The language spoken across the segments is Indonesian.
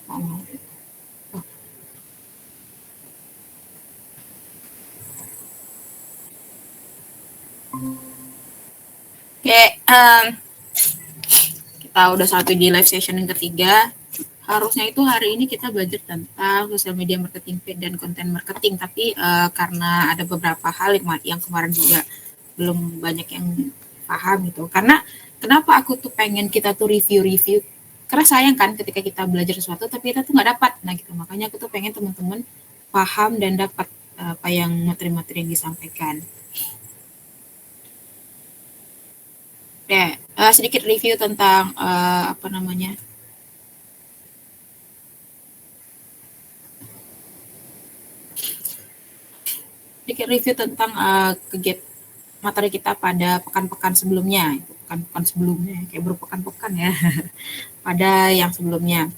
Oh. Oke, kita udah satu di live session yang ketiga. Harusnya itu hari ini kita belajar tentang sosial media marketing dan konten marketing, tapi karena ada beberapa hal yang kemarin juga belum banyak yang paham gitu. Karena kenapa aku tuh pengen kita tuh review-review, karena sayang kan ketika kita belajar sesuatu tapi kita tuh nggak dapat. Nah gitu, makanya aku tuh pengen teman-teman paham dan dapat apa yang materi-materi yang disampaikan. Ya, sedikit review tentang apa namanya, sedikit review tentang kegiatan materi kita pada pekan-pekan sebelumnya, pekan-pekan sebelumnya, kayak berpekan-pekan ya, pada yang sebelumnya.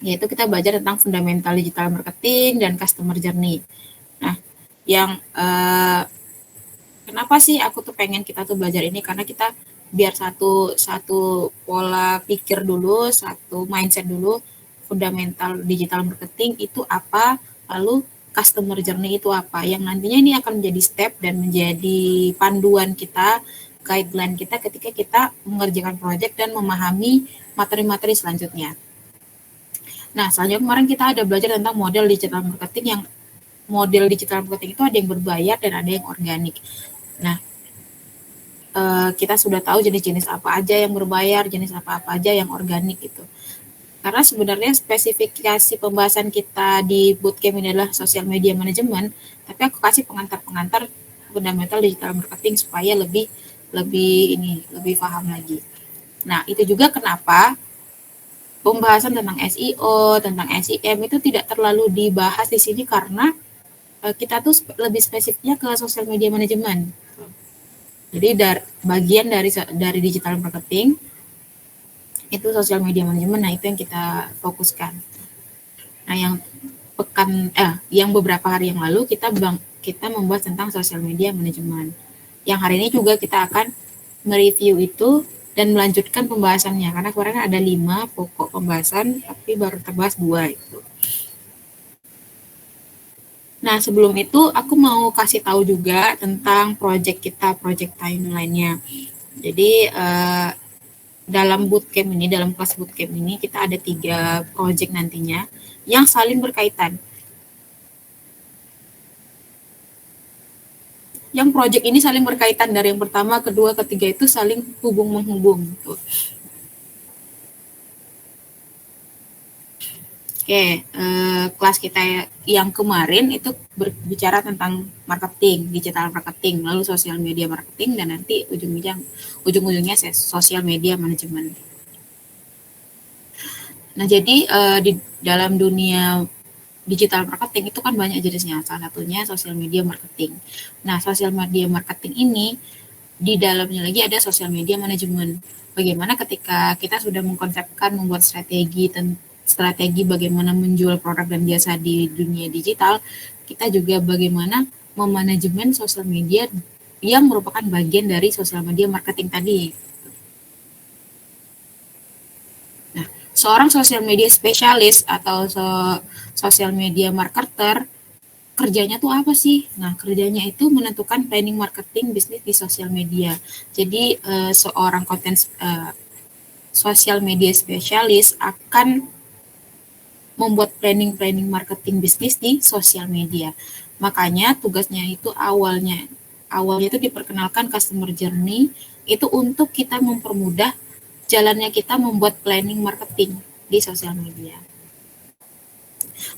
Yaitu kita belajar tentang fundamental digital marketing dan customer journey. Nah, yang kenapa sih aku tuh pengen kita tuh belajar ini, karena kita biar satu satu pola pikir dulu, satu mindset dulu, fundamental digital marketing itu apa, lalu customer journey itu apa, yang nantinya ini akan menjadi step dan menjadi panduan kita, guideline kita ketika kita mengerjakan proyek dan memahami materi-materi selanjutnya. Nah, selanjutnya kemarin kita ada belajar tentang model digital marketing, yang model digital marketing itu ada yang berbayar dan ada yang organik. Nah, kita sudah tahu jenis-jenis apa aja yang berbayar, jenis apa-apa aja yang organik gitu. Karena sebenarnya spesifikasi pembahasan kita di bootcamp ini adalah sosial media manajemen, tapi aku kasih pengantar-pengantar fundamental digital marketing supaya lebih lebih paham lagi. Nah, itu juga kenapa pembahasan tentang SEO, tentang SEM itu tidak terlalu dibahas di sini, karena kita tuh lebih spesifiknya ke sosial media manajemen. Jadi bagian dari digital marketing itu sosial media manajemen. Nah, itu yang kita fokuskan. Nah, yang beberapa hari yang lalu kita membahas tentang sosial media manajemen. Yang hari ini juga kita akan mereview itu dan melanjutkan pembahasannya, karena kemarin ada 5 pokok pembahasan tapi baru terbahas 2 itu. Nah, sebelum itu aku mau kasih tahu juga tentang project timeline-nya. Jadi dalam kelas bootcamp ini kita ada 3 project nantinya yang saling berkaitan. Yang project ini saling berkaitan, dari yang pertama, kedua, ketiga itu saling hubung-menghubung gitu. Oke, kelas kita yang kemarin itu berbicara tentang marketing, digital marketing, lalu sosial media marketing, dan nanti ujung-ujungnya sosial media manajemen. Nah, jadi di dalam dunia digital marketing itu kan banyak jenisnya, salah satunya sosial media marketing. Nah, sosial media marketing ini di dalamnya lagi ada sosial media manajemen. Bagaimana ketika kita sudah mengkonsepkan, membuat strategi bagaimana menjual produk dan jasa di dunia digital, kita juga bagaimana memanajemen sosial media yang merupakan bagian dari sosial media marketing tadi. Nah, seorang sosial media spesialis atau sosial media marketer kerjanya tuh apa sih? Nah, kerjanya itu menentukan planning marketing bisnis di sosial media. Jadi seorang sosial media spesialis akan membuat planning marketing bisnis di sosial media. Makanya tugasnya itu awalnya itu diperkenalkan customer journey itu untuk kita mempermudah jalannya kita membuat planning marketing di sosial media.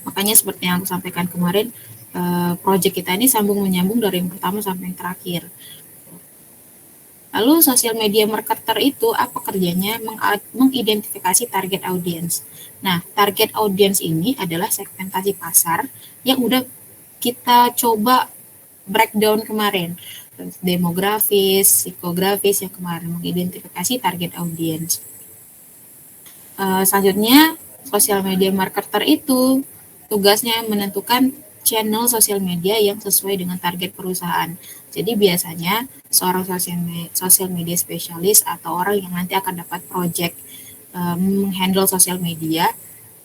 Makanya seperti yang aku sampaikan kemarin, project kita ini sambung menyambung dari yang pertama sampai yang terakhir. Lalu sosial media marketer itu apa kerjanya? Mengidentifikasi target audience. Nah, target audience ini adalah segmentasi pasar yang udah kita coba breakdown kemarin. Demografis, psikografis yang kemarin, mengidentifikasi target audience. Selanjutnya, sosial media marketer itu tugasnya menentukan channel sosial media yang sesuai dengan target perusahaan. Jadi biasanya seorang sosial media spesialis atau orang yang nanti akan dapat project menghandle sosial media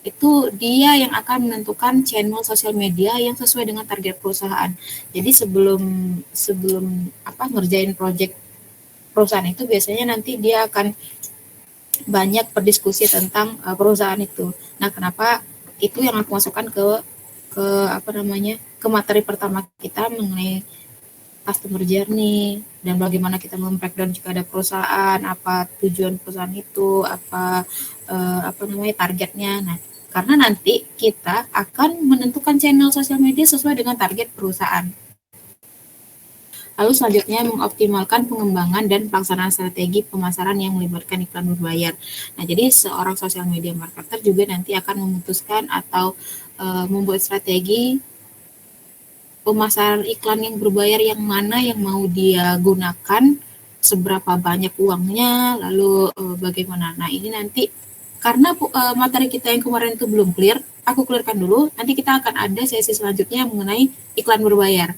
itu dia yang akan menentukan channel sosial media yang sesuai dengan target perusahaan. Jadi sebelum sebelum apa ngerjain project perusahaan itu biasanya nanti dia akan banyak berdiskusi tentang perusahaan itu. Nah, kenapa itu yang aku masukkan ke apa namanya ke materi pertama kita mengenai customer journey dan bagaimana kita membreakdown jika ada perusahaan, apa tujuan perusahaan itu, apa namanya targetnya. Nah, karena nanti kita akan menentukan channel sosial media sesuai dengan target perusahaan. Lalu selanjutnya mengoptimalkan pengembangan dan pelaksanaan strategi pemasaran yang melibatkan iklan berbayar. Nah, jadi seorang social media marketer juga nanti akan memutuskan atau membuat strategi pemasaran iklan yang berbayar yang mana yang mau dia gunakan, seberapa banyak uangnya, lalu bagaimana. Nah, ini nanti karena materi kita yang kemarin itu belum clear, aku clearkan dulu, nanti kita akan ada sesi selanjutnya mengenai iklan berbayar.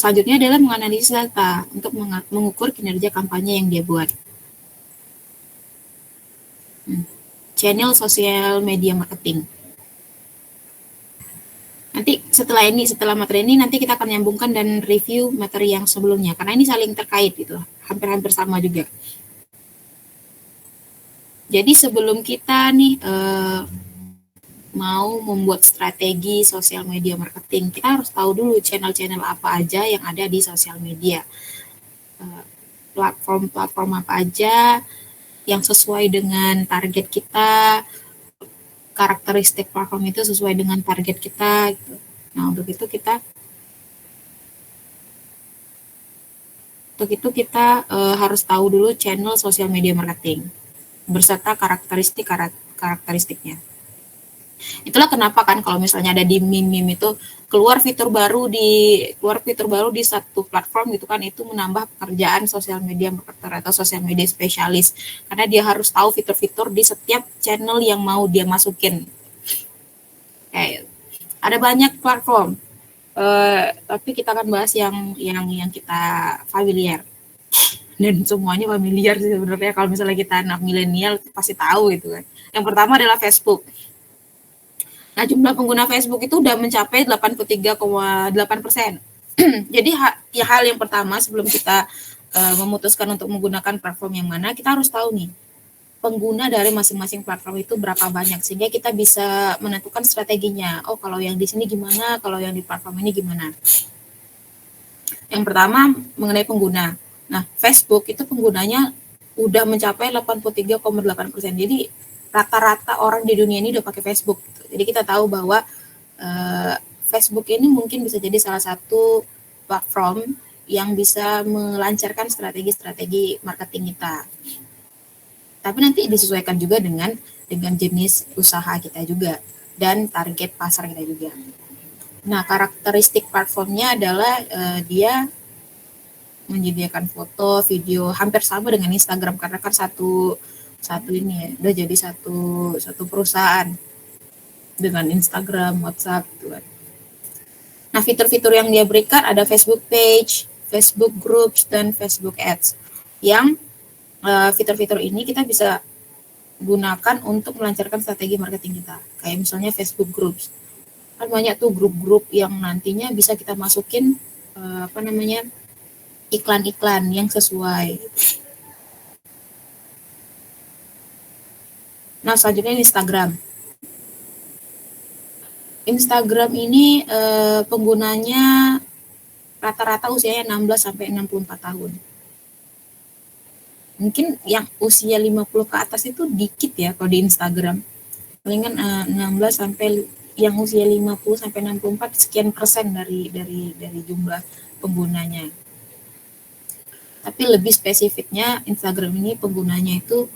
Selanjutnya adalah menganalisis data untuk mengukur kinerja kampanye yang dia buat. Channel sosial media marketing. Nanti setelah materi ini nanti kita akan nyambungkan dan review materi yang sebelumnya karena ini saling terkait gitu, hampir-hampir sama juga. Jadi sebelum kita nih mau membuat strategi sosial media marketing, kita harus tahu dulu channel-channel apa aja yang ada di sosial media. Platform-platform apa aja yang sesuai dengan target kita, karakteristik platform itu sesuai dengan target kita gitu. Nah, untuk itu kita harus tahu dulu channel sosial media marketing berserta karakteristiknya. Itulah kenapa kan kalau misalnya ada di meme itu keluar fitur baru di satu platform gitu kan, itu menambah pekerjaan sosial media marketer atau sosial media spesialis karena dia harus tahu fitur-fitur di setiap channel yang mau dia masukin. Ada banyak platform, tapi kita akan bahas yang kita familiar dan semuanya familiar sih sebenarnya. Kalau misalnya kita anak milenial pasti tahu gitu kan. Yang pertama adalah Facebook. Nah, jumlah pengguna Facebook itu udah mencapai 83,8%. Jadi hal yang pertama sebelum kita memutuskan untuk menggunakan platform yang mana, kita harus tahu nih pengguna dari masing-masing platform itu berapa banyak sehingga kita bisa menentukan strateginya. Oh, kalau yang di sini gimana, kalau yang di platform ini gimana. Yang pertama mengenai pengguna. Nah, Facebook itu penggunanya udah mencapai 83,8%. Jadi rata-rata orang di dunia ini udah pakai Facebook. Jadi kita tahu bahwa Facebook ini mungkin bisa jadi salah satu platform yang bisa melancarkan strategi-strategi marketing kita. Tapi nanti disesuaikan juga dengan jenis usaha kita juga dan target pasar kita juga. Nah, karakteristik platformnya adalah dia menyediakan foto, video hampir sama dengan Instagram karena kan satu ini ya, udah jadi satu perusahaan dengan Instagram, WhatsApp gitu kan. Nah, fitur-fitur yang dia berikan ada Facebook Page, Facebook Groups, dan Facebook Ads. Yang fitur-fitur ini kita bisa gunakan untuk melancarkan strategi marketing kita. Kayak misalnya Facebook Groups. Kan banyak tuh grup-grup yang nantinya bisa kita masukin iklan-iklan yang sesuai. Nah, selanjutnya Instagram. Instagram ini penggunanya rata-rata usianya 16 sampai 64 tahun. Mungkin yang usia 50 ke atas itu dikit ya kalau di Instagram. Palingan 16 sampai yang usia 50 sampai 64 sekian persen dari jumlah penggunanya. Tapi lebih spesifiknya Instagram ini penggunanya itu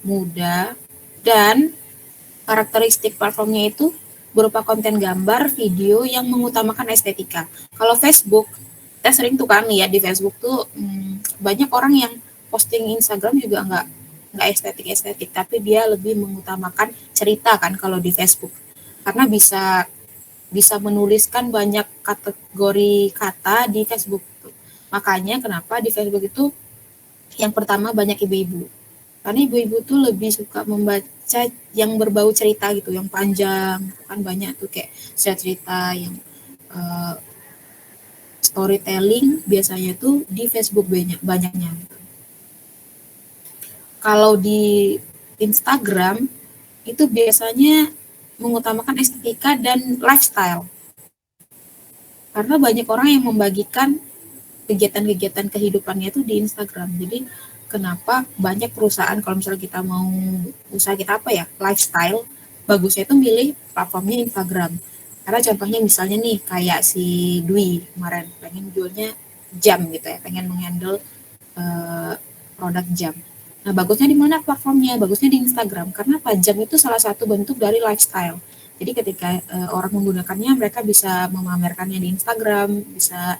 muda dan karakteristik platformnya itu berupa konten gambar, video yang mengutamakan estetika. Kalau Facebook, kita sering tuh kan lihat di Facebook tuh banyak orang yang posting Instagram juga nggak estetik, tapi dia lebih mengutamakan cerita kan kalau di Facebook, karena bisa menuliskan banyak kategori kata di Facebook. Makanya kenapa di Facebook itu yang pertama banyak ibu-ibu. Karena ibu-ibu tuh lebih suka membaca yang berbau cerita gitu, yang panjang. Kan banyak tuh kayak cerita yang uh, storytelling biasanya tuh di Facebook banyaknya. Kalau di Instagram itu biasanya mengutamakan estetika dan lifestyle. Karena banyak orang yang membagikan kegiatan-kegiatan kehidupannya itu di Instagram. Jadi kenapa banyak perusahaan kalau misalnya kita mau usaha kita apa ya lifestyle, bagusnya itu milih platformnya Instagram. Karena contohnya misalnya nih kayak si Dwi kemarin pengen jualnya jam gitu ya, pengen menghandle produk jam. Nah, bagusnya di mana platformnya? Bagusnya di Instagram. Karena apa? Jam itu salah satu bentuk dari lifestyle. Jadi ketika orang menggunakannya, mereka bisa memamerkannya di Instagram, bisa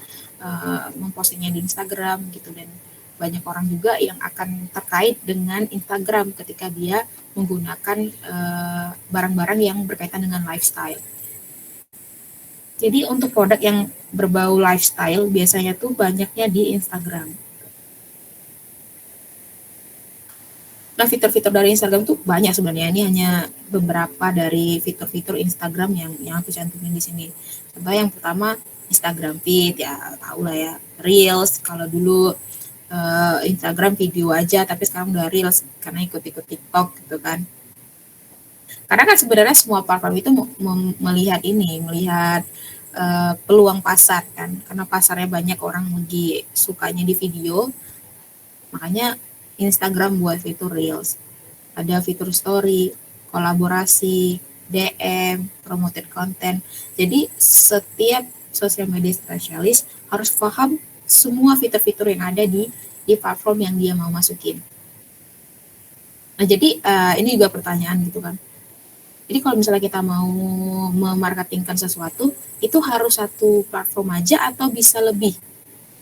mempostingnya di Instagram gitu. Dan banyak orang juga yang akan terkait dengan Instagram ketika dia menggunakan barang-barang yang berkaitan dengan lifestyle. Jadi untuk produk yang berbau lifestyle biasanya tuh banyaknya di Instagram. Nah, fitur-fitur dari Instagram tuh banyak sebenarnya. Ini hanya beberapa dari fitur-fitur Instagram yang aku cantumin di sini. Contoh yang pertama Instagram Feed ya, tahu lah ya. Reels kalau dulu Instagram video aja, tapi sekarang udah Reels karena ikut-ikut TikTok gitu kan. Karena kan sebenarnya semua platform itu melihat ini, melihat peluang pasar kan. Karena pasarnya banyak orang lagi sukanya di video, makanya Instagram buat fitur Reels. Ada fitur story, kolaborasi, DM, promoted content. Jadi setiap sosial media spesialis harus paham semua fitur-fitur yang ada di platform yang dia mau masukin. Nah, jadi ini juga pertanyaan gitu kan. Jadi kalau misalnya kita mau memarketingkan sesuatu, itu harus satu platform aja atau bisa lebih?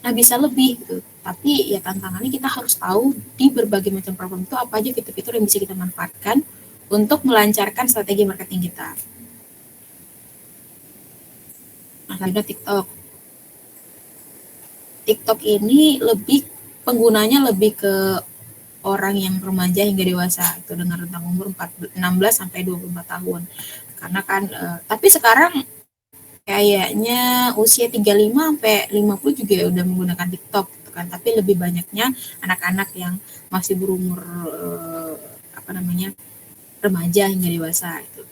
Nah, bisa lebih gitu. Tapi ya tantangannya kita harus tahu di berbagai macam platform itu apa aja fitur-fitur yang bisa kita manfaatkan untuk melancarkan strategi marketing kita. Nah, ada TikTok. TikTok ini lebih penggunanya lebih ke orang yang remaja hingga dewasa itu dengan rentang umur 16 sampai 24 tahun. Karena kan tapi sekarang kayaknya usia 35 sampai 50 juga udah menggunakan TikTok gitu kan. Tapi lebih banyaknya anak-anak yang masih berumur apa namanya? Remaja hingga dewasa itu.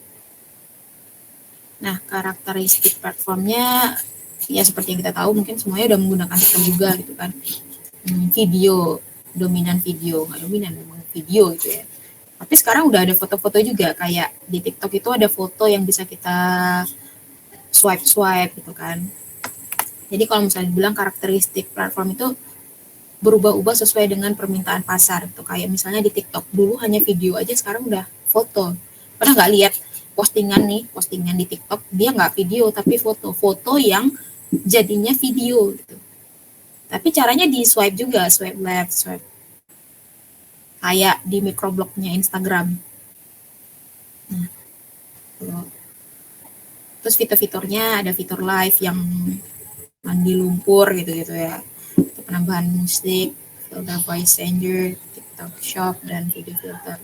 Nah, karakteristik platformnya ya seperti yang kita tahu mungkin semuanya udah menggunakan TikTok juga gitu kan. Video, dominan video, nggak dominan memang video gitu ya. Tapi sekarang udah ada foto-foto juga kayak di TikTok itu ada foto yang bisa kita swipe-swipe gitu kan. Jadi kalau misalnya dibilang karakteristik platform itu berubah-ubah sesuai dengan permintaan pasar gitu. Kayak misalnya di TikTok dulu hanya video aja, sekarang udah foto. Pernah nggak lihat postingan di TikTok dia nggak video tapi foto-foto yang jadinya video gitu. Tapi caranya di swipe juga, swipe left, swipe kayak di microblognya Instagram. Nah, terus fitur-fiturnya ada fitur live yang mandi lumpur gitu-gitu ya. Penambahan musik, filter voice changer, TikTok shop, dan video filter.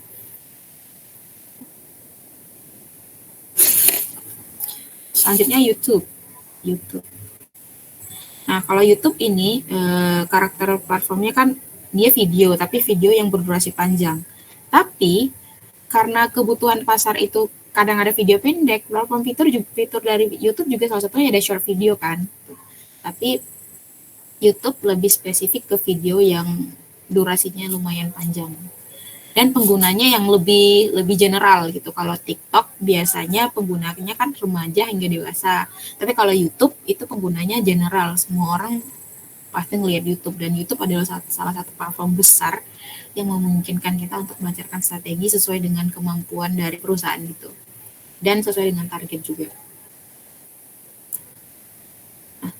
Selanjutnya YouTube. YouTube. Nah, kalau YouTube ini karakter platformnya kan dia video, tapi video yang berdurasi panjang. Tapi karena kebutuhan pasar itu kadang ada video pendek, platform fitur dari YouTube juga salah satunya ada short video kan. Tapi YouTube lebih spesifik ke video yang durasinya lumayan panjang dan penggunanya yang lebih lebih general gitu. Kalau TikTok biasanya penggunanya kan remaja hingga dewasa. Tapi kalau YouTube itu penggunanya general, semua orang pasti ngelihat YouTube dan YouTube adalah salah satu platform besar yang memungkinkan kita untuk melancarkan strategi sesuai dengan kemampuan dari perusahaan gitu dan sesuai dengan target juga. Nah,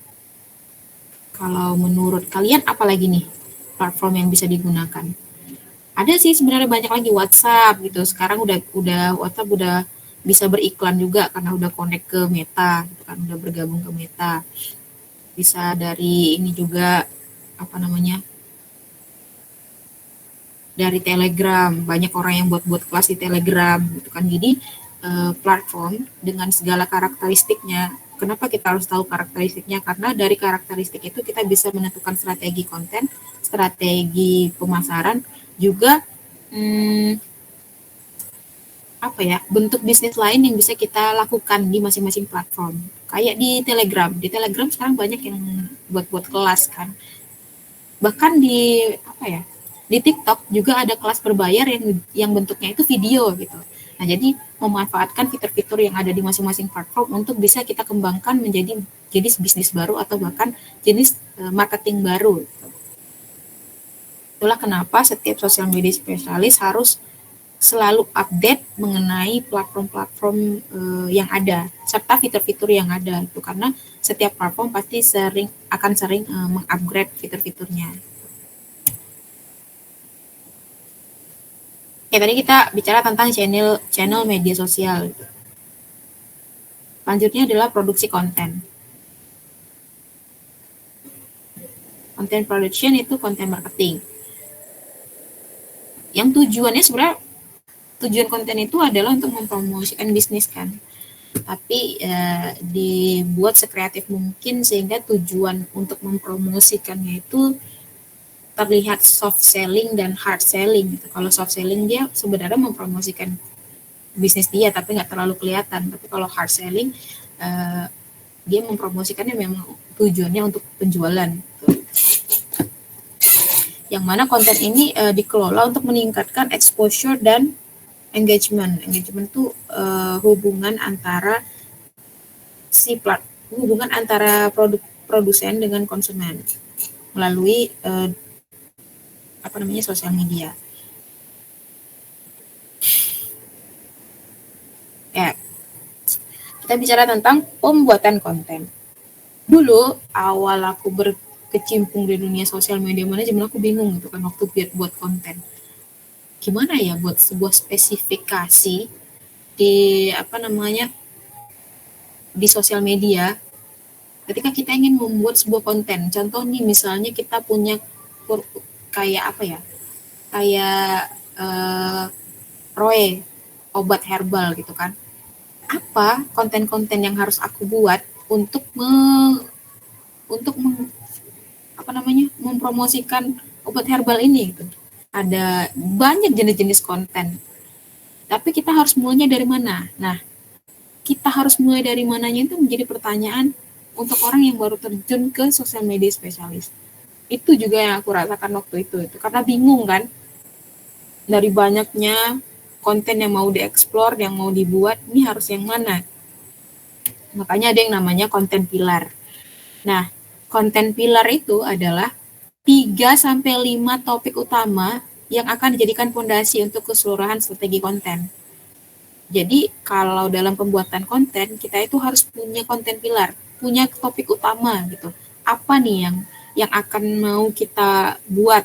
kalau menurut kalian apa lagi nih platform yang bisa digunakan? Ada sih sebenarnya banyak lagi WhatsApp gitu. Sekarang udah WhatsApp udah bisa beriklan juga karena udah connect ke Meta gitu kan, udah bergabung ke Meta. Bisa dari ini juga apa namanya? dari Telegram, banyak orang yang buat kelas di Telegram gitu kan. Jadi platform dengan segala karakteristiknya. Kenapa kita harus tahu karakteristiknya? Karena dari karakteristik itu kita bisa menentukan strategi konten, strategi pemasaran, juga apa ya, bentuk bisnis lain yang bisa kita lakukan di masing-masing platform. Kayak di Telegram sekarang banyak yang buat kelas kan. Bahkan di apa ya, di TikTok juga ada kelas berbayar yang bentuknya itu video gitu. Nah, jadi memanfaatkan fitur-fitur yang ada di masing-masing platform untuk bisa kita kembangkan menjadi jenis bisnis baru atau bahkan jenis marketing baru. Itulah kenapa setiap sosial media spesialis harus selalu update mengenai platform-platform yang ada serta fitur-fitur yang ada itu, karena setiap platform pasti akan sering mengupgrade fitur-fiturnya. Oke, tadi kita bicara tentang channel media sosial. Selanjutnya adalah produksi konten. Content production itu konten marketing. Yang tujuannya sebenarnya, tujuan konten itu adalah untuk mempromosikan bisnis kan. Tapi dibuat sekreatif mungkin sehingga tujuan untuk mempromosikannya itu terlihat soft selling dan hard selling gitu. Kalau soft selling dia sebenarnya mempromosikan bisnis dia tapi nggak terlalu kelihatan. Tapi kalau hard selling dia mempromosikannya memang tujuannya untuk penjualan. Gitu. Yang mana konten ini dikelola untuk meningkatkan exposure dan engagement. Engagement itu hubungan antara hubungan antara produsen dengan konsumen melalui sosial media. Ya, kita bicara tentang pembuatan konten. Dulu awal aku berkecimpung di dunia sosial media manajemen, aku bingung gitu kan waktu buat konten. Gimana ya buat sebuah spesifikasi di di sosial media ketika kita ingin membuat sebuah konten. Contoh nih, misalnya kita punya kayak Roe, obat herbal gitu kan. Apa konten-konten yang harus aku buat untuk mempromosikan obat herbal ini gitu. Ada banyak jenis-jenis konten. Tapi kita harus mulainya dari mana? Nah, kita harus mulai dari mananya itu menjadi pertanyaan untuk orang yang baru terjun ke sosial media spesialis. Itu juga yang aku rasakan waktu itu karena bingung kan, dari banyaknya konten yang mau dieksplor, yang mau dibuat, ini harus yang mana. Makanya ada yang namanya konten pilar. Nah, konten pilar itu adalah 3-5 topik utama yang akan dijadikan fondasi untuk keseluruhan strategi konten. Jadi kalau dalam pembuatan konten, kita itu harus punya konten pilar, punya topik utama gitu. Apa nih yang akan mau kita buat?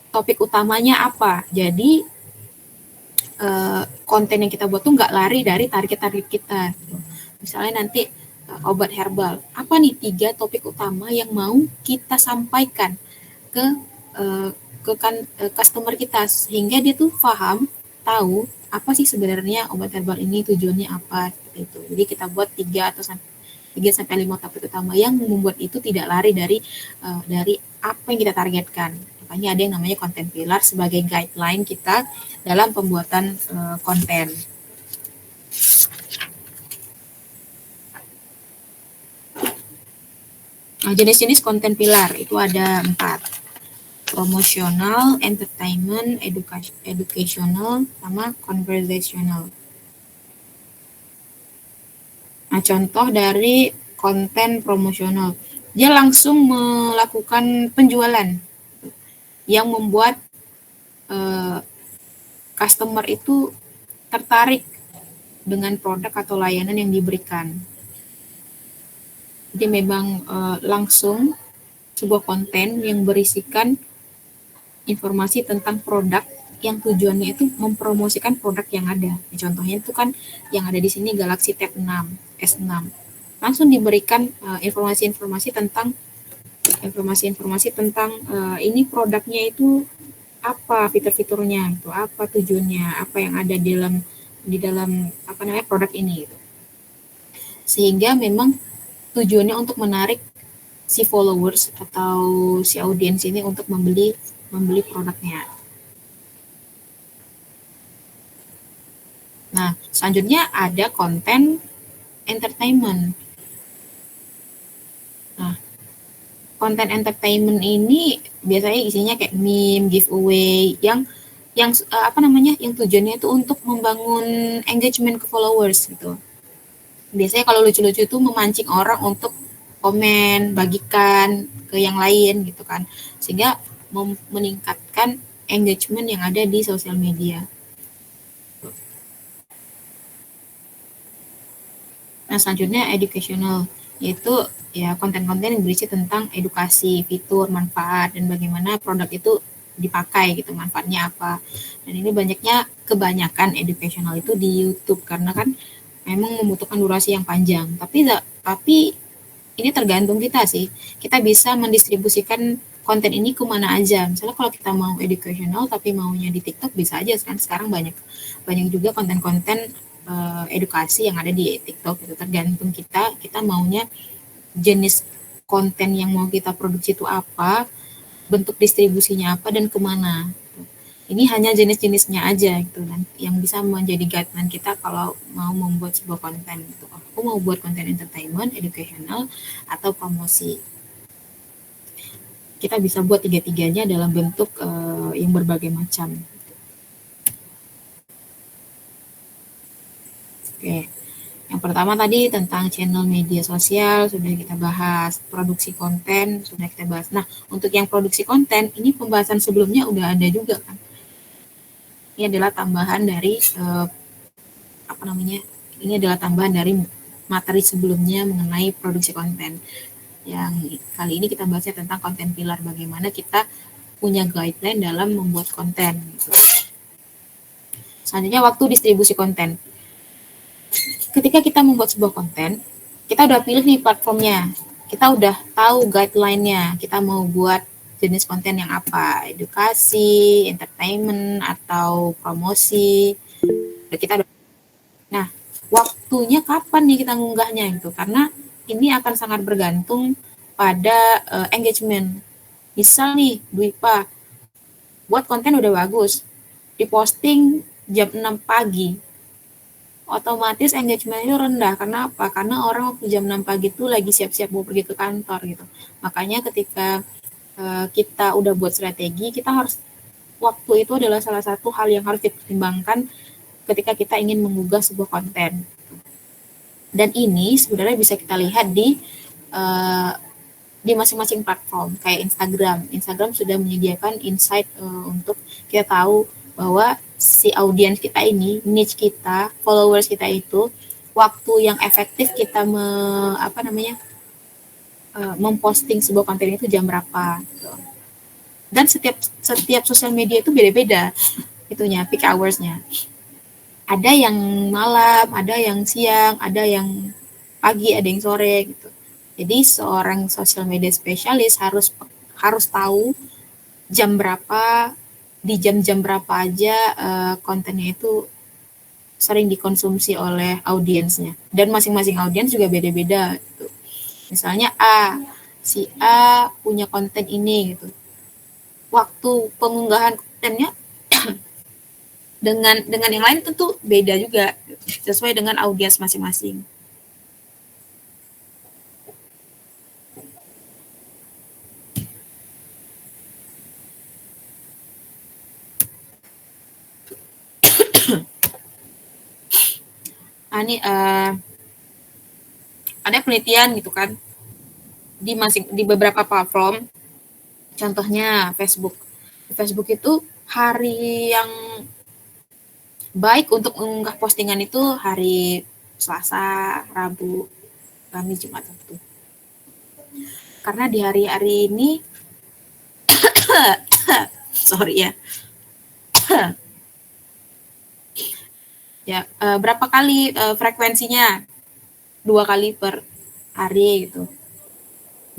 Topik utamanya apa? Jadi konten yang kita buat tuh nggak lari dari target-target kita. Gitu. Misalnya nanti obat herbal, apa nih 3 topik utama yang mau kita sampaikan ke customer kita sehingga dia tuh paham, tahu apa sih sebenarnya obat herbal ini, tujuannya apa seperti itu. Jadi kita buat 3-5 topik utama yang membuat itu tidak lari dari apa yang kita targetkan. Makanya ada yang namanya konten pilar sebagai guideline kita dalam pembuatan konten. Nah, jenis-jenis konten pilar itu ada 4. Promosional, entertainment, educational, sama conversational. Nah, contoh dari konten promosional, dia langsung melakukan penjualan yang membuat customer itu tertarik dengan produk atau layanan yang diberikan. Jadi memang langsung sebuah konten yang berisikan informasi tentang produk yang tujuannya itu mempromosikan produk yang ada. Contohnya itu kan yang ada di sini Galaxy Tab 6, S6. Langsung diberikan informasi-informasi tentang ini produknya itu apa fitur-fiturnya, itu apa tujuannya, apa yang ada di dalam apa namanya produk ini gitu. Sehingga memang tujuannya untuk menarik si followers atau si audiens ini untuk membeli membeli produknya. Nah, selanjutnya ada konten entertainment. Nah, konten entertainment ini biasanya isinya kayak meme, giveaway yang apa namanya? Yang tujuannya itu untuk membangun engagement ke followers gitu. Biasanya kalau lucu-lucu itu memancing orang untuk komen, bagikan ke yang lain gitu kan. Sehingga meningkatkan engagement yang ada di sosial media. Nah, selanjutnya educational, yaitu ya konten-konten yang berisi tentang edukasi, fitur, manfaat, dan bagaimana produk itu dipakai gitu, manfaatnya apa. Dan ini kebanyakan educational itu di YouTube karena kan memang membutuhkan durasi yang panjang. Tapi ini tergantung kita sih. Kita bisa mendistribusikan konten ini kemana aja. Misalnya kalau kita mau educational tapi maunya di TikTok bisa aja kan. Sekarang banyak banyak juga konten-konten edukasi yang ada di TikTok. Itu tergantung kita maunya jenis konten yang mau kita produksi itu apa, bentuk distribusinya apa dan kemana. Ini hanya jenis-jenisnya aja gitu kan, yang bisa menjadi guideline kita kalau mau membuat sebuah konten gitu. Aku mau buat konten entertainment, educational, atau promosi. Kita bisa buat tiga-tiganya dalam bentuk yang berbagai macam. Oke, yang pertama tadi tentang channel media sosial sudah kita bahas, produksi konten sudah kita bahas. Nah, untuk yang produksi konten ini pembahasan sebelumnya udah ada juga kan. Ini adalah tambahan dari apa namanya? Ini adalah tambahan dari materi sebelumnya mengenai produksi konten. Yang kali ini kita bahasnya tentang konten pilar, bagaimana kita punya guideline dalam membuat konten. Gitu. Selanjutnya waktu distribusi konten. Ketika kita membuat sebuah konten, kita udah pilih nih platformnya, kita udah tahu guideline-nya, kita mau buat jenis konten yang apa, edukasi, entertainment, atau promosi. Kita udah, nah, waktunya kapan nih kita ngunggahnya itu, karena ini akan sangat bergantung pada engagement. Misal nih, Dwipa, buat konten udah bagus, diposting jam 6 pagi, otomatis engagementnya rendah. Karena apa? Karena orang waktu jam 6 pagi itu lagi siap-siap mau pergi ke kantor gitu. Makanya ketika kita udah buat strategi, kita harus waktu itu adalah salah satu hal yang harus dipertimbangkan ketika kita ingin menggugah sebuah konten. Dan ini sebenarnya bisa kita lihat uh, di masing-masing platform kayak Instagram. Instagram sudah menyediakan insight untuk kita tahu bahwa si audiens kita ini, niche kita, followers kita itu waktu yang efektif kita apa namanya memposting sebuah konten itu jam berapa gitu. Dan setiap setiap sosial media itu beda-beda itunya peak hoursnya. Ada yang malam, ada yang siang, ada yang pagi, ada yang sore gitu. Jadi seorang social media spesialis harus tahu jam berapa, di jam-jam berapa aja kontennya itu sering dikonsumsi oleh audiensnya. Dan masing-masing audiens juga beda-beda gitu. Misalnya si A punya konten ini gitu. Waktu pengunggahan kontennya dengan yang lain tentu beda juga sesuai dengan audiens masing-masing. Ini ada penelitian gitu kan di beberapa platform, contohnya Facebook. Di Facebook itu hari yang baik untuk mengunggah postingan itu hari Selasa, Rabu, Kamis, Jumat, Sabtu. Karena di hari-hari ini sorry ya. Ya, berapa kali frekuensinya? 2 kali per hari gitu.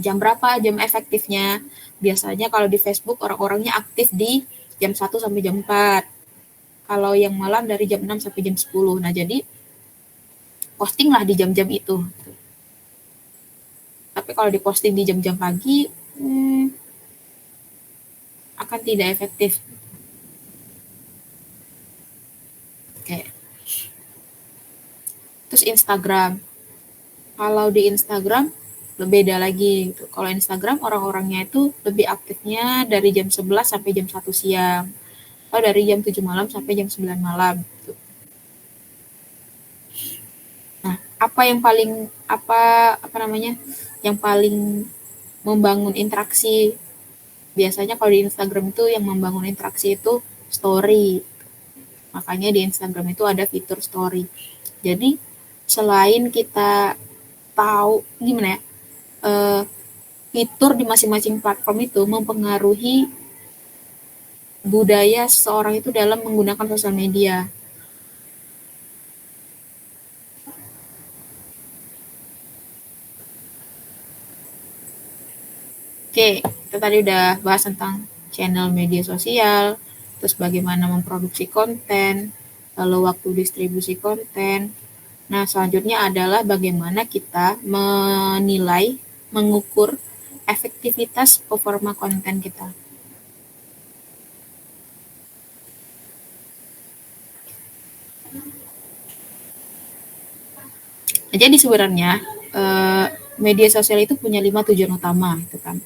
Jam berapa jam efektifnya? Biasanya kalau di Facebook orang-orangnya aktif di jam 1 sampai jam 4. Kalau yang malam dari jam 6 sampai jam 10. Nah, jadi postinglah di jam-jam itu. Tapi kalau diposting di jam-jam pagi, akan tidak efektif. Oke. Terus Instagram. Kalau di Instagram beda lagi gitu. Kalau Instagram orang-orangnya itu lebih aktifnya dari jam 11 sampai jam 1 siang. Atau dari jam 7 malam sampai jam 9 malam gitu. Nah, apa namanya? Yang paling membangun interaksi, biasanya kalau di Instagram itu yang membangun interaksi itu story. Makanya di Instagram itu ada fitur story. Jadi selain kita tahu gimana ya, fitur di masing-masing platform itu mempengaruhi budaya seseorang itu dalam menggunakan sosial media. Oke, kita tadi udah bahas tentang channel media sosial, terus bagaimana memproduksi konten, lalu waktu distribusi konten. Nah, selanjutnya adalah bagaimana kita menilai, mengukur efektivitas performa konten kita. Jadi sebenarnya media sosial itu punya 5 tujuan utama, itu kan,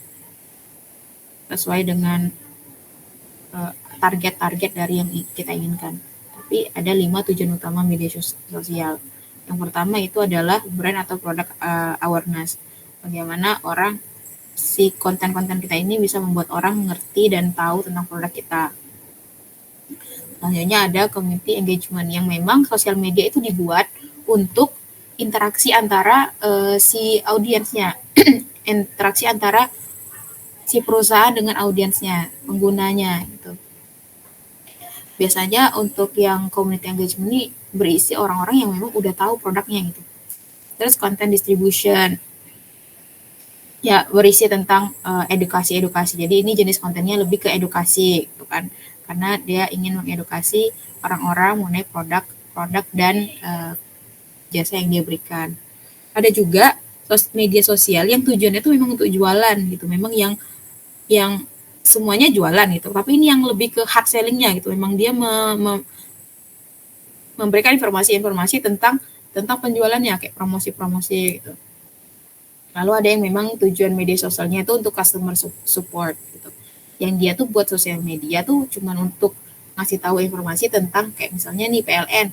sesuai dengan target-target dari yang kita inginkan. Tapi ada 5 tujuan utama media sosial. Yang pertama itu adalah brand atau produk awareness. Bagaimana orang si konten-konten kita ini bisa membuat orang mengerti dan tahu tentang produk kita. Selanjutnya ada community engagement, yang memang sosial media itu dibuat untuk interaksi antara si audiensnya, interaksi antara si perusahaan dengan audiensnya, penggunanya gitu. Biasanya untuk yang community engagement ini berisi orang-orang yang memang udah tahu produknya gitu. Terus content distribution, ya berisi tentang edukasi-edukasi. Jadi ini jenis kontennya lebih ke edukasi gitu kan, karena dia ingin mengedukasi orang-orang mengenai produk dan jasa yang dia berikan. Ada juga media sosial yang tujuannya itu memang untuk jualan gitu, memang yang semuanya jualan gitu, tapi ini yang lebih ke hard sellingnya gitu, memang dia memberikan informasi-informasi tentang penjualannya, kayak promosi-promosi gitu. Lalu ada yang memang tujuan media sosialnya itu untuk customer support gitu. Yang dia tuh buat sosial media tuh cuman untuk ngasih tahu informasi tentang kayak misalnya nih PLN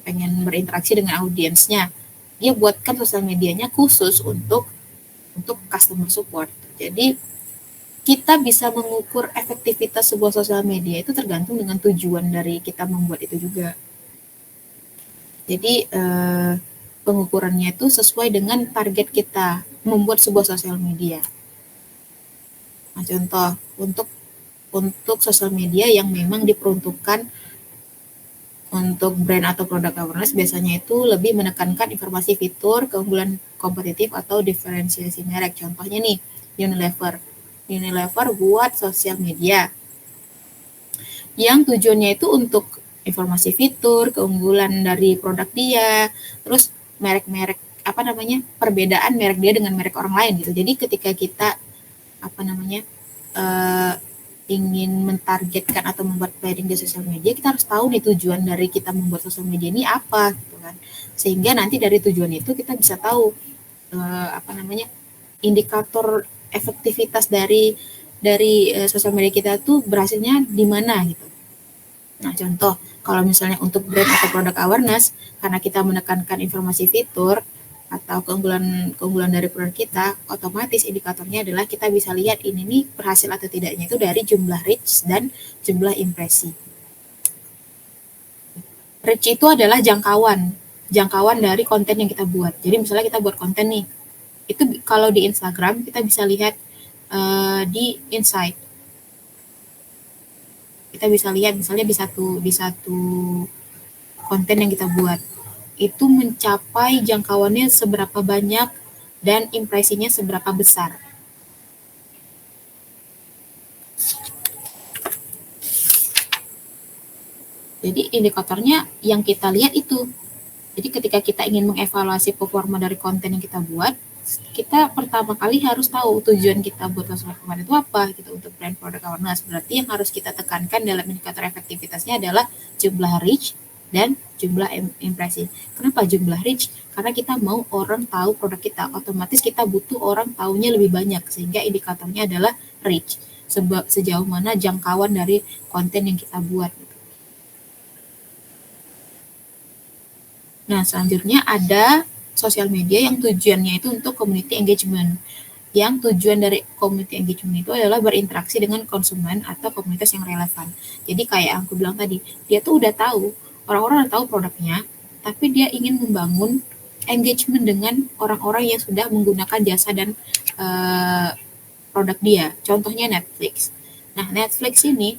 pengen berinteraksi dengan audiensnya. Dia buatkan sosial medianya khusus untuk customer support. Jadi kita bisa mengukur efektivitas sebuah sosial media itu tergantung dengan tujuan dari kita membuat itu juga. Jadi pengukurannya itu sesuai dengan target kita membuat sebuah sosial media. Nah, contoh untuk sosial media yang memang diperuntukkan untuk brand atau produk awareness, biasanya itu lebih menekankan informasi fitur, keunggulan kompetitif atau diferensiasi merek. Contohnya nih, Unilever. Unilever buat sosial media yang tujuannya itu untuk informasi fitur, keunggulan dari produk dia, terus merek-merek apa namanya, perbedaan merek dia dengan merek orang lain gitu. Jadi ketika kita apa namanya ingin mentargetkan atau membuat branding di sosial media, kita harus tahu nih tujuan dari kita membuat sosial media ini apa gitu kan. Sehingga nanti dari tujuan itu kita bisa tahu apa namanya, indikator efektivitas dari sosial media kita tuh berhasilnya di mana gitu. Nah, contoh kalau misalnya untuk brand atau produk awareness, karena kita menekankan informasi fitur atau keunggulan dari produk kita, otomatis indikatornya adalah kita bisa lihat ini nih berhasil atau tidaknya itu dari jumlah reach dan jumlah impresi. Reach itu adalah jangkauan dari konten yang kita buat. Jadi misalnya kita buat konten nih, itu kalau di Instagram kita bisa lihat di insight. Kita bisa lihat misalnya di satu konten yang kita buat itu mencapai jangkauannya seberapa banyak dan impresinya seberapa besar. Jadi indikatornya yang kita lihat itu. Jadi ketika kita ingin mengevaluasi performa dari konten yang kita buat, kita pertama kali harus tahu tujuan kita buat launch kemarin itu apa gitu untuk brand product awareness. Berarti yang harus kita tekankan dalam indikator efektivitasnya adalah jumlah reach dan jumlah impresi. Kenapa jumlah reach? Karena kita mau orang tahu produk kita, otomatis kita butuh orang tahunya lebih banyak, sehingga indikatornya adalah reach. Sejauh mana jangkauan dari konten yang kita buat. Nah, selanjutnya ada sosial media yang tujuannya itu untuk community engagement. Yang tujuan dari community engagement itu adalah berinteraksi dengan konsumen atau komunitas yang relevan. Jadi kayak aku bilang tadi, dia tuh udah tahu, orang-orang udah tahu produknya, tapi dia ingin membangun engagement dengan orang-orang yang sudah menggunakan jasa dan produk dia. Contohnya Netflix. Nah, Netflix ini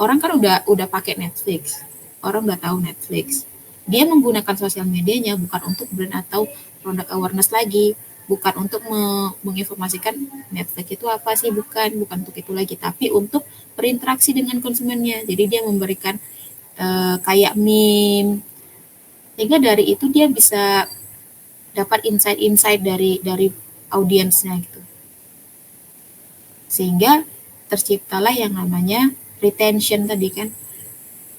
orang kan udah pakai Netflix. Orang udah tahu Netflix. Dia menggunakan sosial medianya bukan untuk brand atau produk awareness lagi, bukan untuk menginformasikan Netflix itu apa sih, bukan untuk itu lagi, tapi untuk berinteraksi dengan konsumennya. Jadi dia memberikan kayak meme, sehingga dari itu dia bisa dapat insight-insight dari audiensnya gitu. Sehingga terciptalah yang namanya retention tadi kan,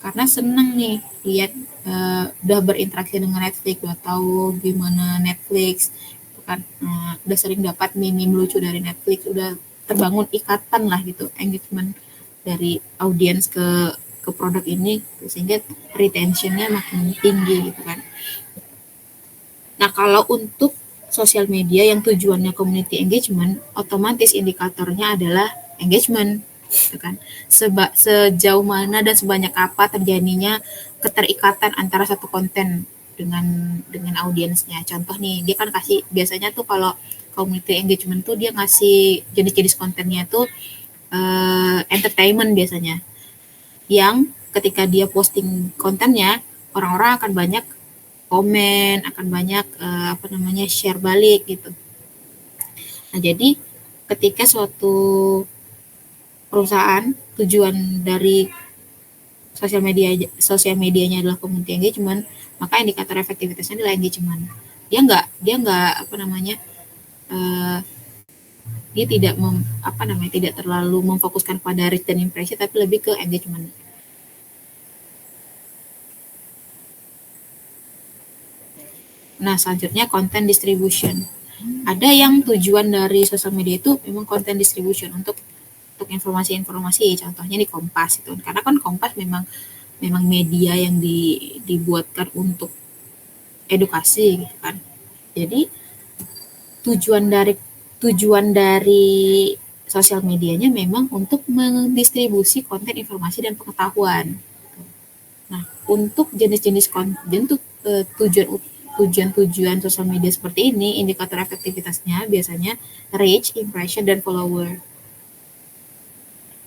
karena seneng nih lihat udah berinteraksi dengan Netflix, udah tahu gimana Netflix, kan udah sering dapat meme lucu dari Netflix, udah terbangun ikatan lah gitu, engagement dari audiens ke produk ini, sehingga retentionnya makin tinggi gitu kan. Nah, kalau untuk sosial media yang tujuannya community engagement, otomatis indikatornya adalah engagement, gitu kan. Sejauh mana dan sebanyak apa terjadinya keterikatan antara satu konten dengan audiensnya. Contoh nih, dia kan kasih biasanya tuh kalau community engagement tuh dia ngasih jenis-jenis kontennya tuh entertainment biasanya. Yang ketika dia posting kontennya, orang-orang akan banyak komen, akan banyak share balik gitu. Nah, jadi ketika suatu perusahaan tujuan dari sosial medianya adalah community engagement, maka indikator efektivitasnya adalah engagement. Uh, dia tidak tidak terlalu memfokuskan pada reach dan impresi, tapi lebih ke engagement. Nah, selanjutnya content distribution. Ada yang tujuan dari sosial media itu memang content distribution untuk informasi-informasi, contohnya di Kompas itu. Karena kan Kompas memang media yang dibuatkan untuk edukasi gitu kan. Jadi tujuan dari sosial medianya memang untuk mendistribusi konten informasi dan pengetahuan. Nah, untuk jenis-jenis konten untuk tujuan sosial media seperti ini, indikator efektivitasnya biasanya reach, impression, dan follower.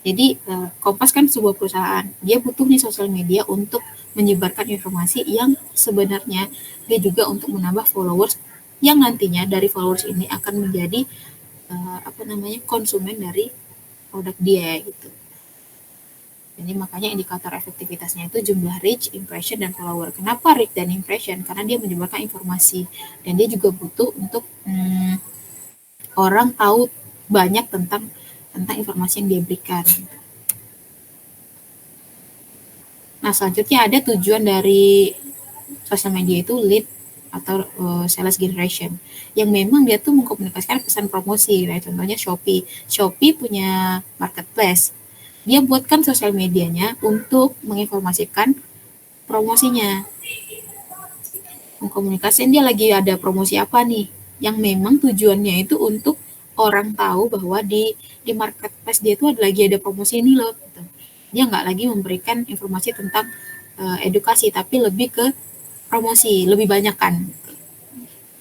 Jadi Kompas kan sebuah perusahaan, dia butuh nih sosial media untuk menyebarkan informasi yang sebenarnya dia juga untuk menambah followers, yang nantinya dari followers ini akan menjadi konsumen dari produk dia gitu. Jadi makanya indikator efektivitasnya itu jumlah reach, impression, dan follower. Kenapa reach dan impression? Karena dia menyebarkan informasi, dan dia juga butuh untuk orang tahu banyak tentang informasi yang dia berikan. Nah, selanjutnya ada tujuan dari sosial media itu lead atau sales generation, yang memang dia tuh mengkomunikasikan pesan promosi. Nah, contohnya Shopee. Shopee punya marketplace. Dia buatkan sosial medianya untuk menginformasikan promosinya. Mengkomunikasikan dia lagi ada promosi apa nih, yang memang tujuannya itu untuk orang tahu bahwa di marketplace dia itu lagi ada promosi ini loh. Gitu. Dia nggak lagi memberikan informasi tentang edukasi, tapi lebih ke promosi, lebih banyak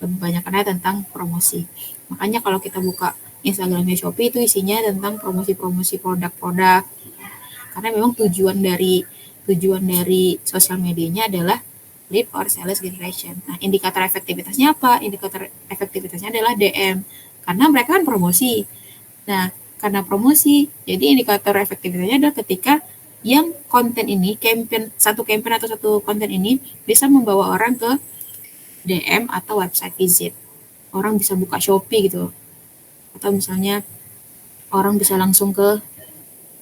karena tentang promosi. Makanya kalau kita buka Instagramnya Shopee itu isinya tentang promosi-promosi produk-produk. Karena memang tujuan dari sosial medianya adalah lead or sales generation. Nah, indikator efektivitasnya apa? Indikator efektivitasnya adalah DM. Karena mereka kan promosi. Nah, karena promosi, jadi indikator efektivitasnya adalah ketika yang konten ini, satu campaign atau satu konten ini bisa membawa orang ke DM atau website visit. Orang bisa buka Shopee gitu. Atau misalnya orang bisa langsung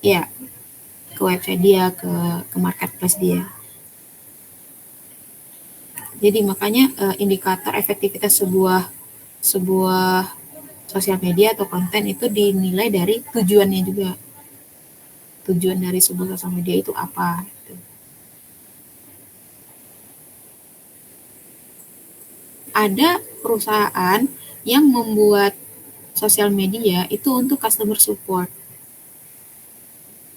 ya ke website dia, ke marketplace dia. Jadi makanya indikator efektivitas sebuah sebuah sosial media atau konten itu dinilai dari tujuannya juga. Tujuan dari sebuah sosial media itu apa? Gitu. Ada perusahaan yang membuat sosial media itu untuk customer support.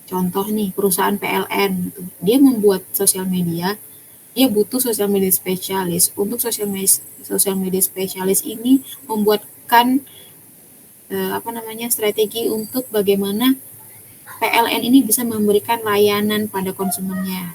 Contoh nih, perusahaan PLN gitu. Dia membuat sosial media, dia butuh sosial media spesialis. Untuk sosial media spesialis ini membuatkan strategi untuk bagaimana PLN ini bisa memberikan layanan pada konsumennya.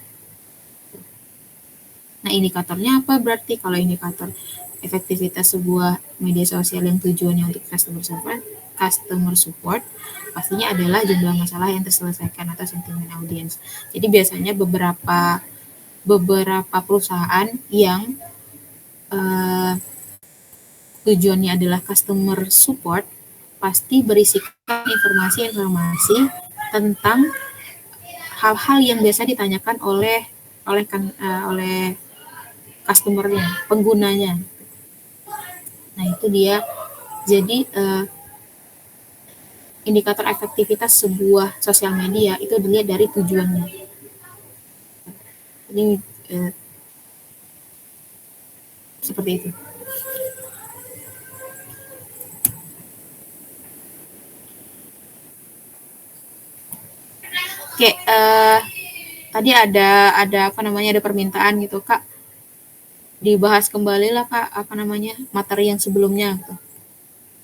Nah, indikatornya apa berarti? Kalau indikator efektivitas sebuah media sosial yang tujuannya untuk customer support pastinya adalah jumlah masalah yang terselesaikan atau sentimen audiens. Jadi biasanya beberapa perusahaan yang uh, tujuannya adalah customer support pasti berisikan informasi-informasi tentang hal-hal yang biasa ditanyakan oleh customernya, penggunanya. Nah, itu dia. Jadi indikator efektivitas sebuah sosial media itu dilihat dari tujuannya. Ini seperti itu. Oke, tadi ada ada permintaan gitu, Kak. Dibahas kembali lah, Kak, materi yang sebelumnya gitu.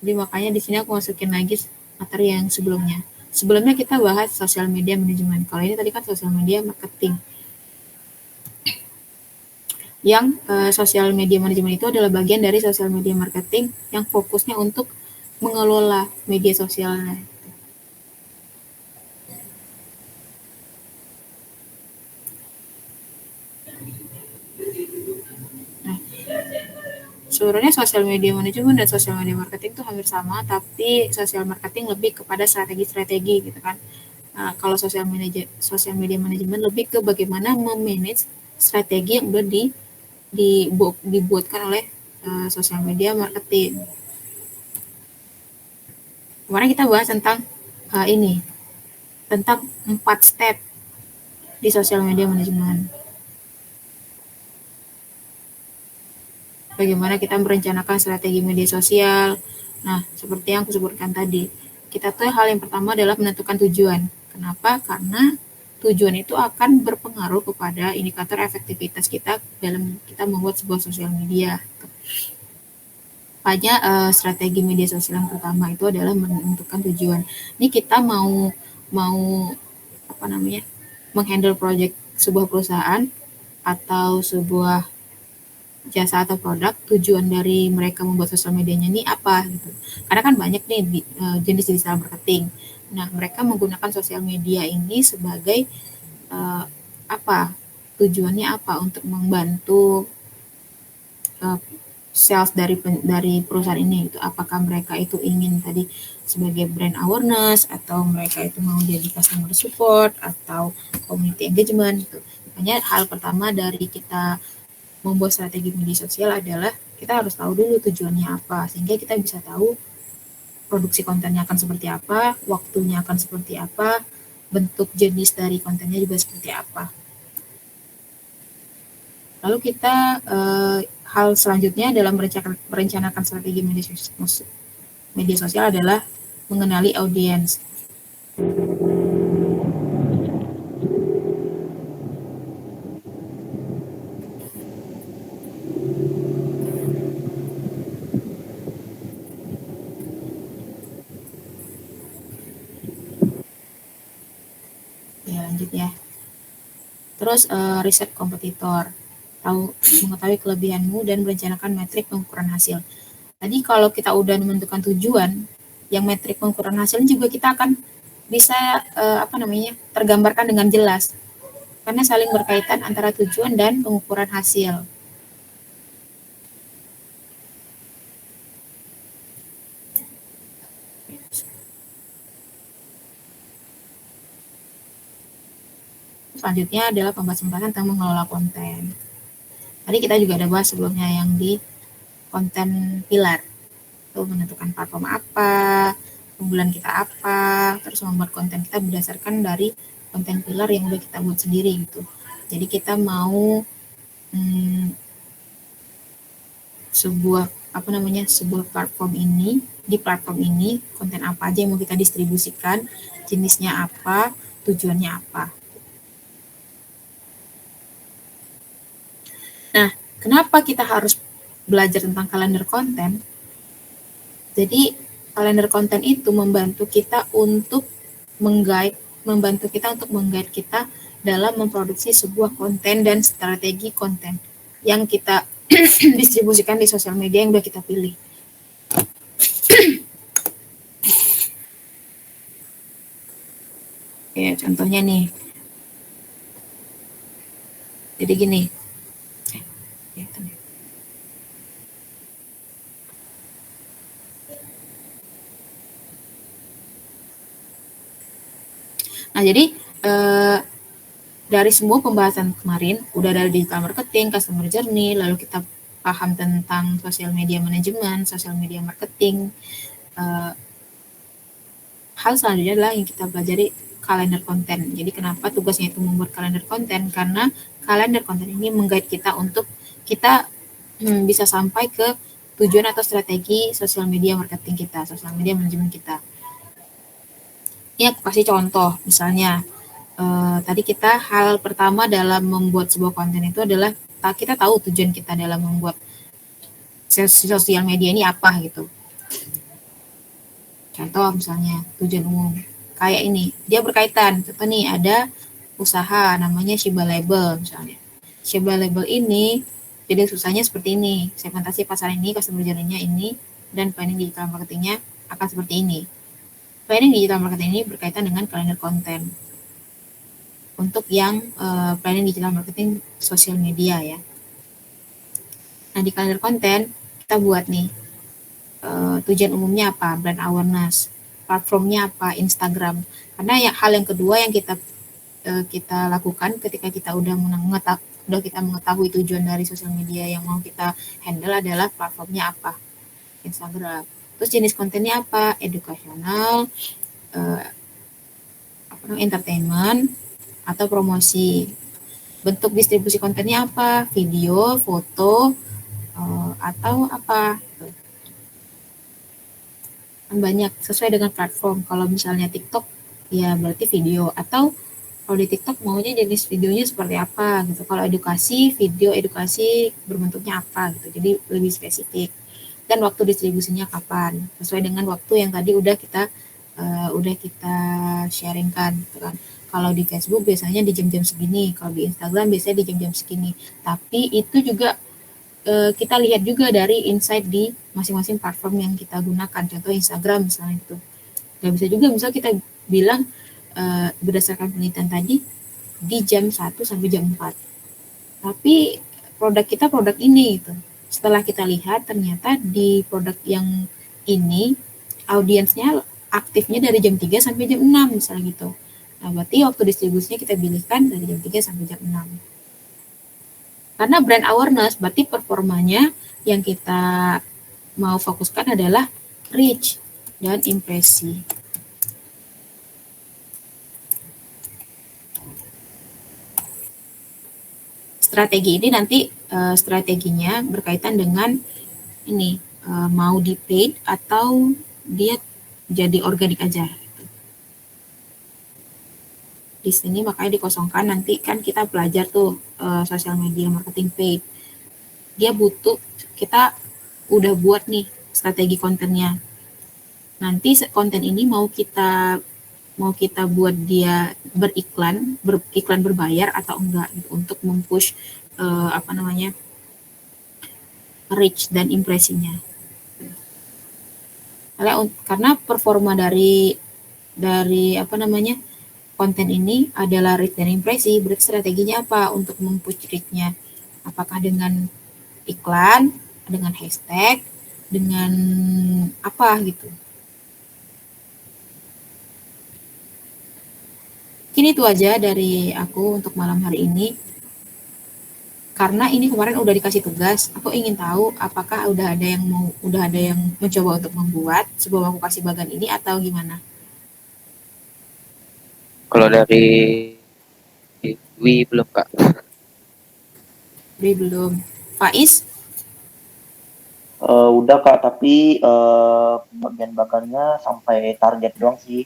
Jadi makanya di sini aku masukin lagi materi yang sebelumnya. Sebelumnya kita bahas sosial media manajemen. Kalau ini tadi kan sosial media marketing. Yang sosial media manajemen itu adalah bagian dari sosial media marketing yang fokusnya untuk mengelola media sosialnya. Nah, sebenarnya sosial media manajemen dan sosial media marketing itu hampir sama, tapi sosial marketing lebih kepada strategi-strategi gitu kan. Nah, kalau sosial media manajemen lebih ke bagaimana memanage strategi yang udah dibuatkan oleh sosial media marketing. Kemarin kita bahas tentang ini, tentang 4 step di sosial media manajemen. Bagaimana kita merencanakan strategi media sosial. Nah, seperti yang aku sebutkan tadi, kita tuh hal yang pertama adalah menentukan tujuan. Kenapa? Karena tujuan itu akan berpengaruh kepada indikator efektivitas kita dalam kita membuat sebuah sosial media. Makanya strategi media sosial yang pertama itu adalah menentukan tujuan. Ini kita mau mau menghandle project sebuah perusahaan atau sebuah jasa atau produk, tujuan dari mereka membuat sosial medianya ini apa gitu. Karena kan banyak nih jenis digital marketing. Nah, mereka menggunakan sosial media ini sebagai uh, apa? Tujuannya apa? Untuk membantu uh, sales dari perusahaan ini itu. Apakah mereka itu ingin tadi sebagai brand awareness atau mereka itu mau jadi customer support atau community engagement gitu. Makanya hal pertama dari kita membuat strategi media sosial adalah kita harus tahu dulu tujuannya apa, sehingga kita bisa tahu produksi kontennya akan seperti apa, waktunya akan seperti apa, bentuk jenis dari kontennya juga seperti apa. Lalu kita hal selanjutnya dalam merencanakan strategi media sosial adalah mengenali audiens. Ya, lanjut ya. Terus riset kompetitor, mengetahui kelebihanmu dan merencanakan metrik pengukuran hasil. Tadi kalau kita udah menentukan tujuan, yang metrik pengukuran hasilnya juga kita akan bisa tergambarkan dengan jelas karena saling berkaitan antara tujuan dan pengukuran hasil. Selanjutnya adalah pembahasan tentang mengelola konten. Tadi kita juga ada bahas sebelumnya yang di konten pilar. Itu menentukan platform apa, unggulan kita apa, terus membuat konten kita berdasarkan dari konten pilar yang udah kita buat sendiri gitu. Jadi kita mau sebuah sebuah platform ini, di platform ini konten apa aja yang mau kita distribusikan, jenisnya apa, tujuannya apa. Nah, kenapa kita harus belajar tentang kalender konten? Jadi kalender konten itu membantu kita untuk mengguide kita dalam memproduksi sebuah konten dan strategi konten yang kita distribusikan di sosial media yang udah kita pilih. Ya, contohnya nih. Jadi gini. Nah, jadi dari semua pembahasan kemarin, udah dari digital marketing, customer journey, lalu kita paham tentang sosial media manajemen, sosial media marketing. Hal selanjutnya adalah yang kita pelajari kalender konten. Jadi kenapa tugasnya itu membuat kalender konten? Karena kalender konten ini mengguide kita untuk kita bisa sampai ke tujuan atau strategi sosial media marketing kita, sosial media manajemen kita. Ini aku kasih contoh, misalnya tadi kita hal pertama dalam membuat sebuah konten itu adalah kita tahu tujuan kita dalam membuat sosial media ini apa gitu. Contoh misalnya tujuan umum kayak ini, dia berkaitan. Contoh nih ada usaha namanya Shiba Label misalnya. Shiba Label ini jadi susahnya seperti ini, segmentasi pasar ini, customer journey-nya ini, dan planning digital marketingnya akan seperti ini. Planning digital marketing ini berkaitan dengan kalender konten untuk yang planning digital marketing sosial media ya. Nah di kalender konten kita buat nih tujuan umumnya apa, brand awareness, platformnya apa, Instagram. Karena ya hal yang kedua yang kita lakukan ketika kita udah kita mengetahui tujuan dari sosial media yang mau kita handle adalah platformnya apa, Instagram. Terus jenis kontennya apa, edukasional, entertainment, atau promosi. Bentuk distribusi kontennya apa, video, foto, atau apa. Banyak sesuai dengan platform. Kalau misalnya TikTok, ya berarti video. Atau kalau di TikTok maunya jenis videonya seperti apa gitu. Kalau edukasi, video edukasi berbentuknya apa gitu. Jadi lebih spesifik. Dan waktu distribusinya kapan, sesuai dengan waktu yang tadi udah kita sharingkan gitu kan. Kalau di Facebook biasanya di jam-jam segini, kalau di Instagram biasanya di jam-jam segini. Tapi itu juga kita lihat juga dari insight di masing-masing platform yang kita gunakan. Contoh Instagram misalnya itu. Gak bisa juga misal kita bilang berdasarkan penelitian tadi di jam 1 sampai jam 4. Tapi produk kita produk ini gitu. Setelah kita lihat ternyata di produk yang ini audiensnya aktifnya dari jam 3 sampai jam 6 misalnya gitu. Nah, berarti waktu distribusinya kita pilihkan dari jam 3 sampai jam 6. Karena brand awareness berarti performanya yang kita mau fokuskan adalah reach dan impresi. Strategi ini nanti strateginya berkaitan dengan ini mau di paid atau dia jadi organik aja. Di sini makanya dikosongkan, nanti kan kita belajar tuh sosial media marketing paid. Dia butuh, kita udah buat nih strategi kontennya. Nanti konten ini mau kita buat dia beriklan berbayar atau enggak gitu, untuk mempush reach dan impresinya. Karena performa dari dari konten ini adalah reach dan impresi, berarti strateginya apa untuk mempush reach-nya? Apakah dengan iklan, dengan hashtag, dengan apa gitu. Mungkin itu aja dari aku untuk malam hari ini. Karena ini kemarin udah dikasih tugas, aku ingin tahu apakah udah ada yang mencoba untuk membuat sebelum aku kasih bagan ini atau gimana? Kalau dari Wi belum Kak. Belum. Faiz, Udah Kak, tapi bagian-bagiannya sampai target doang sih.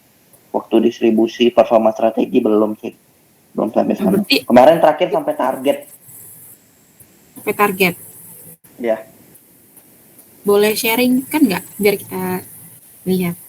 Waktu distribusi performa strategi belum sih. Belum sampai sana. berarti Kemarin terakhir sampai target. sampai target. Ya. Boleh sharing kan nggak? Biar kita lihat.